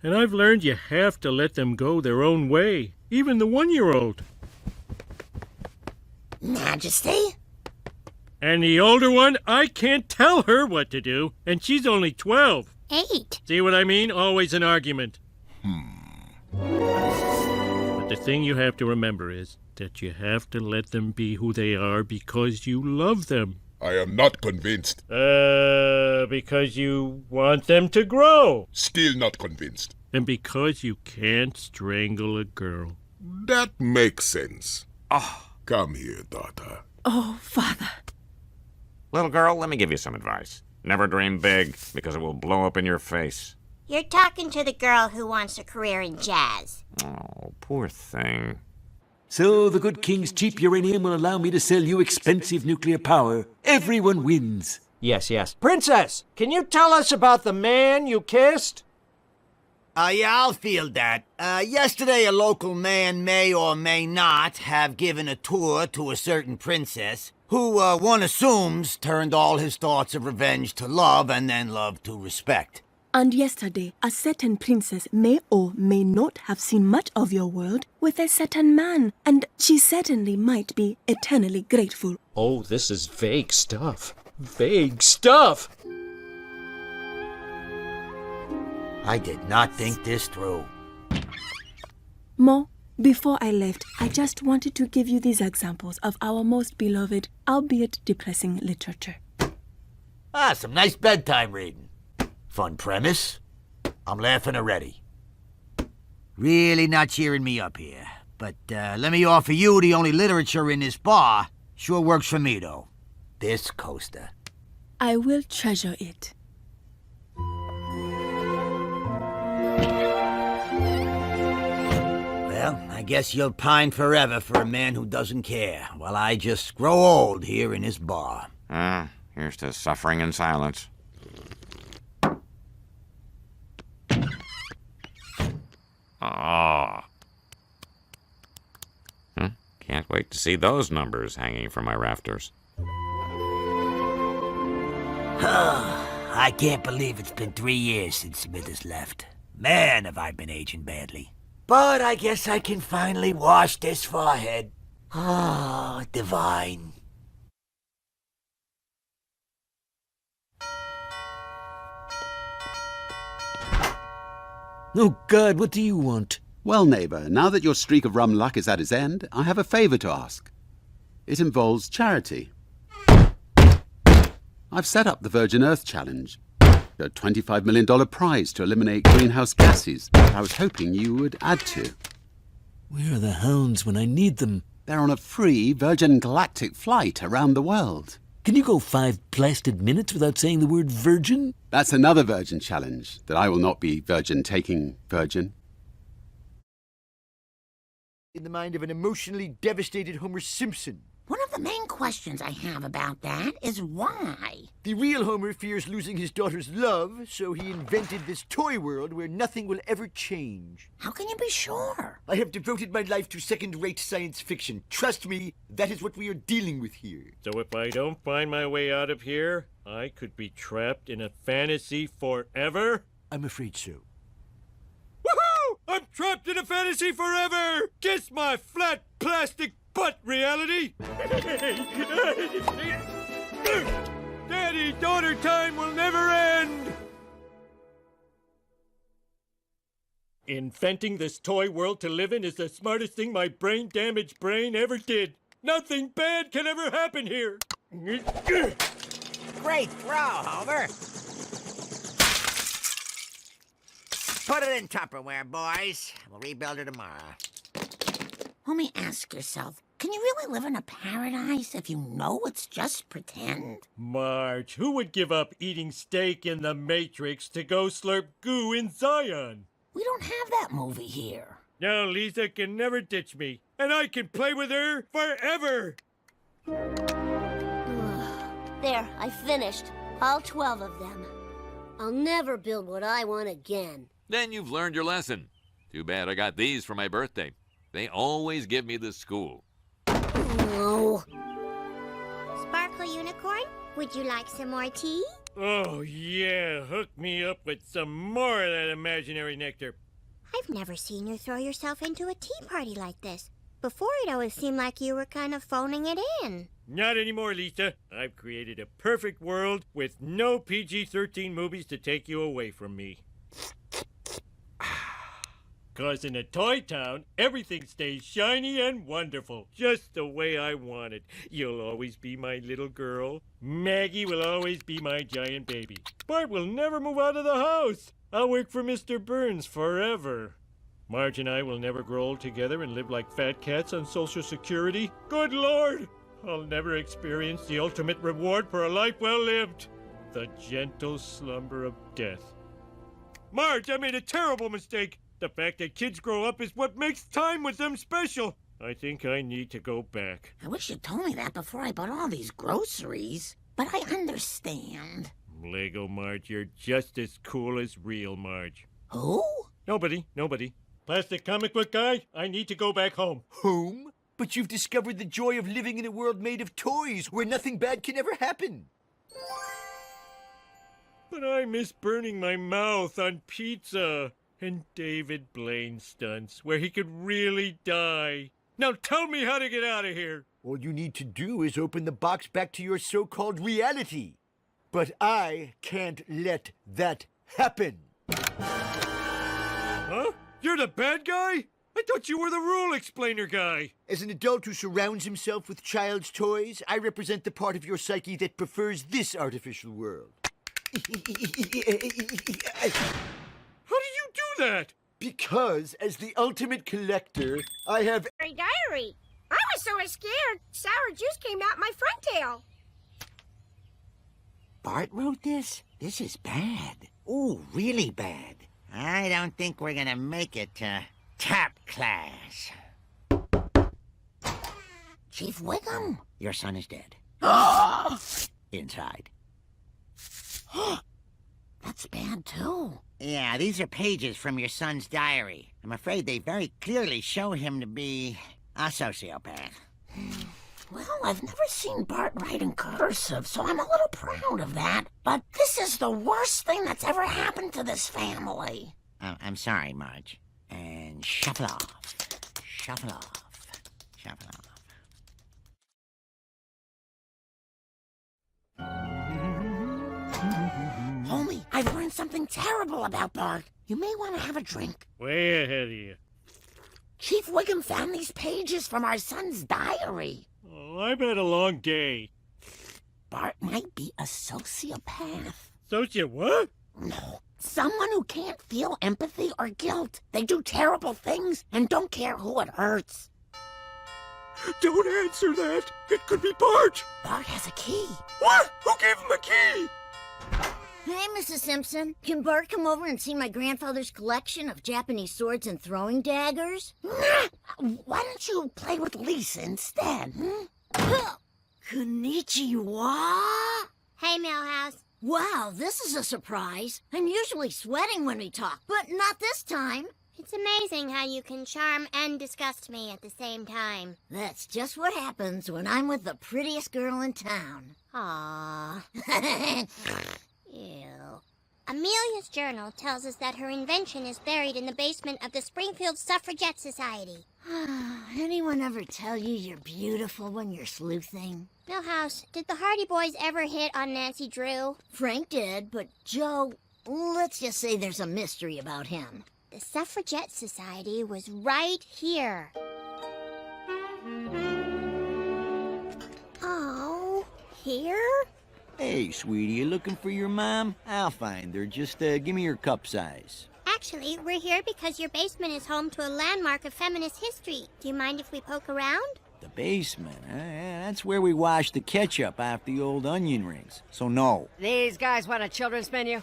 And I've learned you have to let them go their own way, even the 1-year-old. Majesty? And the older one, I can't tell her what to do, and she's only 12. 8. See what I mean? Always an argument. But the thing you have to remember is that you have to let them be who they are because you love them. I am not convinced. Because you want them to grow. Still not convinced. And because you can't strangle a girl. That makes sense. Come here, daughter. Oh, Father. Little girl, let me give you some advice. Never dream big, because it will blow up in your face. You're talking to the girl who wants a career in jazz. Oh, poor thing. So the good king's cheap uranium will allow me to sell you expensive nuclear power. Everyone wins. Yes, yes. Princess, can you tell us about the man you kissed? Yeah, I'll field that. Yesterday, a local man may or may not have given a tour to a certain princess who, one assumes, turned all his thoughts of revenge to love and then love to respect. And yesterday, a certain princess may or may not have seen much of your world with a certain man, and she certainly might be eternally grateful. Oh, this is vague stuff. Vague stuff! I did not think this through. Mo, before I left, I just wanted to give you these examples of our most beloved, albeit depressing literature. Some nice bedtime reading. Fun premise. I'm laughing already. Really not cheering me up here. But let me offer you the only literature in this bar. Sure works for me, though. This coaster. I will treasure it. Well, I guess you'll pine forever for a man who doesn't care, while I just grow old here in this bar. Here's to suffering in silence. Can't wait to see those numbers hanging from my rafters. I can't believe it's been 3 years since Smithers left. Man, have I been aging badly. But I guess I can finally wash this forehead. Oh, divine. Oh, God, what do you want? Well, neighbour, now that your streak of rum luck is at its end, I have a favour to ask. It involves charity. I've set up the Virgin Earth Challenge, a $25 million prize to eliminate greenhouse gases that I was hoping you would add to. Where are the hounds when I need them? They're on a free Virgin Galactic flight around the world. Can you go 5 blasted minutes without saying the word virgin? That's another Virgin Challenge that I will not be Virgin taking Virgin. In the mind of an emotionally devastated Homer Simpson. One of the main questions I have about that is why? The real Homer fears losing his daughter's love, so he invented this toy world where nothing will ever change. How can you be sure? I have devoted my life to second-rate science fiction. Trust me, that is what we are dealing with here. So if I don't find my way out of here, I could be trapped in a fantasy forever? I'm afraid so. Woohoo! I'm trapped in a fantasy forever! Kiss my flat plastic butt, reality! Daddy-daughter time will never end! Inventing this toy world to live in is the smartest thing my brain-damaged brain ever did. Nothing bad can ever happen here. Great throw, Homer. Put it in Tupperware, boys. We'll rebuild her tomorrow. Let me ask yourself, can you really live in a paradise if you know it's just pretend? Marge, who would give up eating steak in the Matrix to go slurp goo in Zion? We don't have that movie here. Now Lisa can never ditch me, and I can play with her forever! There, I finished. All 12 of them. I'll never build what I want again. Then you've learned your lesson. Too bad I got these for my birthday. They always give me this school. Oh. Sparkle Unicorn, would you like some more tea? Oh, yeah, hook me up with some more of that imaginary nectar. I've never seen you throw yourself into a tea party like this. Before, it always seemed like you were kind of phoning it in. Not anymore, Lisa. I've created a perfect world with no PG-13 movies to take you away from me. 'Cause in a toy town, everything stays shiny and wonderful, just the way I want it. You'll always be my little girl. Maggie will always be my giant baby. Bart will never move out of the house. I'll work for Mr. Burns forever. Marge and I will never grow old together and live like fat cats on Social Security. Good Lord! I'll never experience the ultimate reward for a life well lived. The gentle slumber of death. Marge, I made a terrible mistake. The fact that kids grow up is what makes time with them special. I think I need to go back. I wish you'd told me that before I bought all these groceries. But I understand. Lego Marge, you're just as cool as real Marge. Who? Nobody. Plastic comic book guy, I need to go back home. Home? But you've discovered the joy of living in a world made of toys where nothing bad can ever happen. But I miss burning my mouth on pizza and David Blaine stunts where he could really die. Now tell me how to get out of here. All you need to do is open the box back to your so-called reality. But I can't let that happen. Huh? You're the bad guy? I thought you were the rule explainer guy. As an adult who surrounds himself with child's toys, I represent the part of your psyche that prefers this artificial world. How do you do that? Because, as the ultimate collector, I have... Diary! I was so scared, sour juice came out my front tail. Bart wrote this? This is bad. Ooh, really bad. I don't think we're gonna make it to top class. Chief Wiggum? Your son is dead. Inside. That's bad, too. Yeah, these are pages from your son's diary. I'm afraid they very clearly show him to be a sociopath. Well, I've never seen Bart write in cursive, so I'm a little proud of that. But this is the worst thing that's ever happened to this family. I'm sorry, Marge. And shuffle off. Shuffle off. Shuffle off. Homie, I've learned something terrible about Bart. You may want to have a drink. Way ahead of you. Chief Wiggum found these pages from our son's diary. Oh, I've had a long day. Bart might be a sociopath. What? No. Someone who can't feel empathy or guilt. They do terrible things and don't care who it hurts. Don't answer that. It could be Bart. Bart has a key. What? Who gave him a key? Hey, Mrs. Simpson. Can Bart come over and see my grandfather's collection of Japanese swords and throwing daggers? Why don't you play with Lisa instead? Konnichiwa. Hey, Millhouse. Wow, this is a surprise. I'm usually sweating when we talk, but not this time. It's amazing how you can charm and disgust me at the same time. That's just what happens when I'm with the prettiest girl in town. Aww. Ew. Amelia's journal tells us that her invention is buried in the basement of the Springfield Suffragette Society. Anyone ever tell you you're beautiful when you're sleuthing? Millhouse, did the Hardy Boys ever hit on Nancy Drew? Frank did, but Joe, let's just say there's a mystery about him. The Suffragette Society was right here. Oh, here? Hey, sweetie, you looking for your mom? I'll find her. Just give me your cup size. Actually, we're here because your basement is home to a landmark of feminist history. Do you mind if we poke around? The basement, huh? Yeah, that's where we wash the ketchup off the old onion rings. So no. These guys want a children's menu?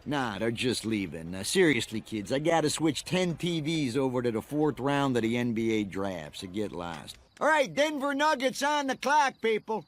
Nah, they're just leaving. Seriously, kids, I gotta switch 10 TVs over to the 4th round of the NBA draft, so get lost. All right, Denver Nuggets on the clock, people.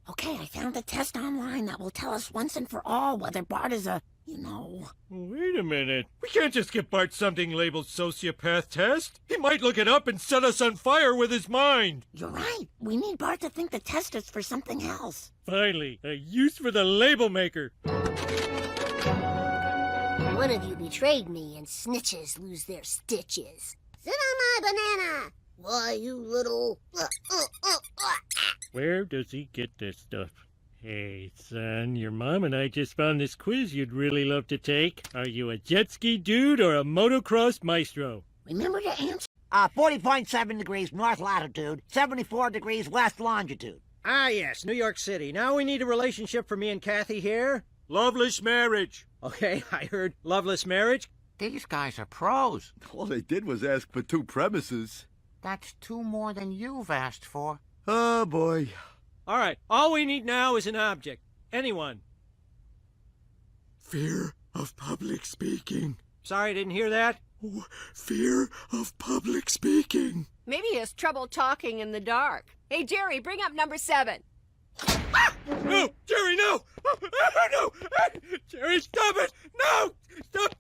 Okay, I found a test online that will tell us once and for all whether Bart is a you know. Wait a minute. We can't just give Bart something labeled sociopath test. He might look it up and set us on fire with his mind. You're right. We need Bart to think the test is for something else. Finally, a use for the label maker. One of you betrayed me, and snitches lose their stitches. Sit on my banana! Why, you little... Where does he get this stuff? Hey, son, your mom and I just found this quiz you'd really love to take. Are you a jet ski dude or a motocross maestro? Remember to answer. 40.7 degrees north latitude, 74 degrees west longitude. Ah, yes, New York City. Now we need a relationship for me and Kathy here. Loveless marriage. Okay, I heard loveless marriage. These guys are pros. All they did was ask for 2 premises. That's 2 more than you've asked for. Oh, boy. All right, all we need now is an object. Anyone. Fear of public speaking. Sorry, I didn't hear that. Oh, fear of public speaking. Maybe he has trouble talking in the dark. Hey, Jerry, bring up number 7. No, Jerry, no! No! Jerry, stop it! No! Stop!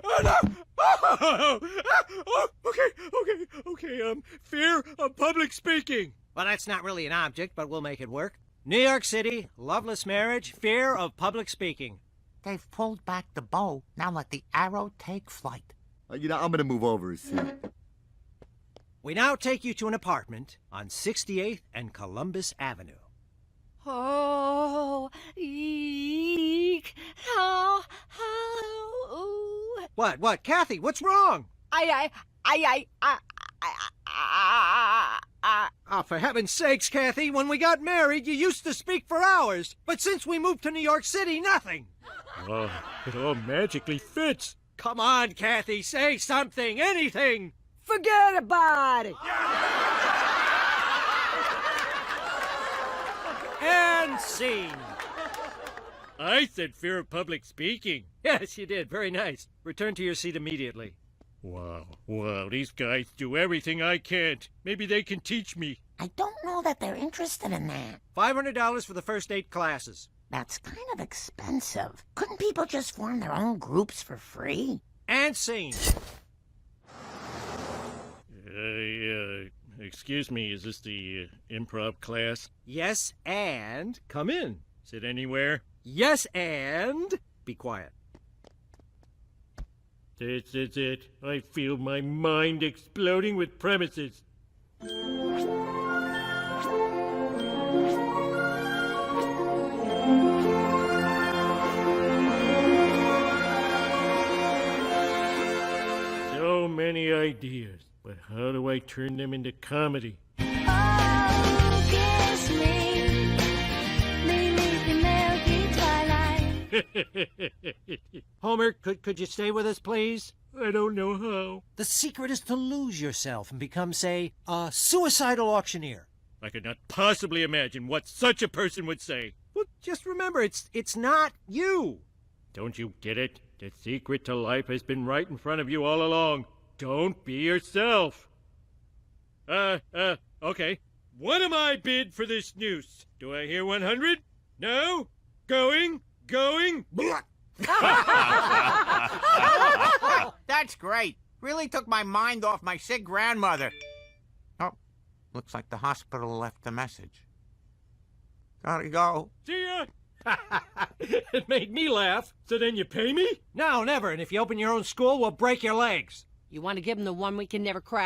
Oh, no! Oh, okay, fear of public speaking. Well, that's not really an object, but we'll make it work. New York City, loveless marriage, fear of public speaking. They've pulled back the bow. Now let the arrow take flight. You know, I'm gonna move over a seat. We now take you to an apartment on 68th and Columbus Avenue. Oh, eek, how, ooh. What, Kathy, what's wrong? Oh, for heaven's sakes, Kathy, when we got married, you used to speak for hours. But since we moved to New York City, nothing. Oh, it all magically fits. Come on, Kathy, say something, anything. Forget about it. And scene. I said fear of public speaking. Yes, you did. Very nice. Return to your seat immediately. Wow, these guys do everything I can't. Maybe they can teach me. I don't know that they're interested in that. $500 for the first 8 classes. That's kind of expensive. Couldn't people just form their own groups for free? And scene. Excuse me, is this the improv class? Yes, and come in. Sit anywhere? Yes, and be quiet. This is it. I feel my mind exploding with premises. So many ideas, but how do I turn them into comedy? Oh, kiss me. Beneath the milky twilight. Homer, could you stay with us, please? I don't know how. The secret is to lose yourself and become, say, a suicidal auctioneer. I could not possibly imagine what such a person would say. Well, just remember, it's not you. Don't you get it? The secret to life has been right in front of you all along. Don't be yourself. Okay. What am I bid for this noose? Do I hear 100? No? Going? That's great. Really took my mind off my sick grandmother. Oh, looks like the hospital left a message. Gotta go. See ya! It made me laugh. So then you pay me? No, never. And if you open your own school, we'll break your legs. You want to give him the one we can never crack?